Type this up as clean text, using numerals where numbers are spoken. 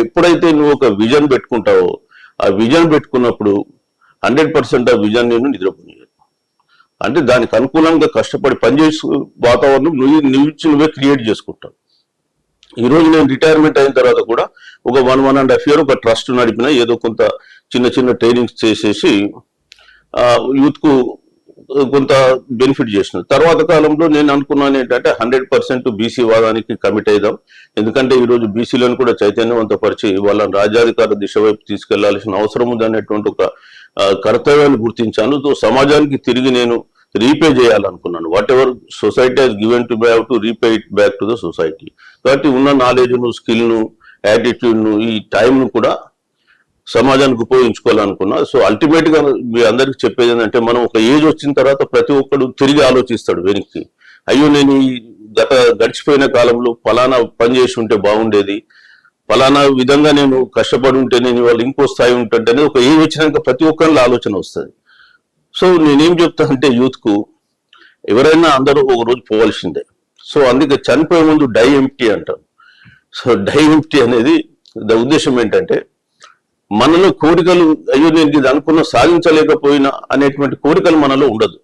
ఎప్పుడైతే నువ్వు ఒక విజన్ పెట్టుకుంటావో ఆ విజన్ పెట్టుకున్నప్పుడు 100% ఆ విజన్ నేను నిద్రపోయాను. అంటే దానికి అనుకూలంగా కష్టపడి పనిచేసే వాతావరణం నువ్వే క్రియేట్ చేసుకుంటావు. ఈ రోజు నేను రిటైర్మెంట్ అయిన తర్వాత కూడా ఒక 1.5 year ఒక ట్రస్ట్ నడిపిన, ఏదో కొంత చిన్న చిన్న ట్రైనింగ్స్ చేసేసి యూత్ కు కొంత బెనిఫిట్ చేసిన తర్వాత కాలంలో నేను అనుకున్నాను ఏంటంటే 100% బీసీ వాదానికి కమిట్ అయిదాం. ఎందుకంటే ఈ రోజు బీసీలను కూడా చైతన్యవంతపరిచి వాళ్ళని రాజ్యాధికార దిశ వైపు తీసుకెళ్లాల్సిన అవసరం ఉంది అనేటువంటి ఒక కర్తవ్యాన్ని గుర్తించాను. సో సమాజానికి తిరిగి నేను రీపే చేయాలనుకున్నాను. What ever society has given to buy have to repay it back to the society. కాబట్టి ఉన్న నాలెడ్జ్ను, స్కిల్ను, యాటిట్యూడ్ను, ఈ టైంను కూడా సమాజానికి ఉపయోగించుకోవాలనుకున్నా. సో అల్టిమేట్ గా మీ అందరికి చెప్పేది ఏంటంటే, మనం ఒక ఏజ్ వచ్చిన తర్వాత ప్రతి ఒక్కడు తిరిగి ఆలోచిస్తాడు వెనక్కి. అయ్యో నేను ఈ గడిచిపోయిన కాలంలో ఫలానా పని చేసి ఉంటే బాగుండేది, ఫలానా విధంగా నేను కష్టపడి ఉంటే నేను వాళ్ళు ఇంకో స్థాయి ఉంటుంటే అనేది ఒక ఏజ్ వచ్చినాక ప్రతి ఒక్కరిలో ఆలోచన వస్తుంది. సో నేనేం చెప్తానంటే యూత్ కు, ఎవరైనా అందరూ ఒక రోజు పోవాల్సిందే. సో అందుకే చనిపోయే ముందు డై ఎంప్టీ అంటారు. సో డై ఎంప్టీ అనేది ఉద్దేశం ఏంటంటే, మనలో కోరికలు, అయ్యో నేను ఇది అనుకున్న సాధించలేకపోయినా అనేటువంటి కోరికలు మనలో ఉండదు.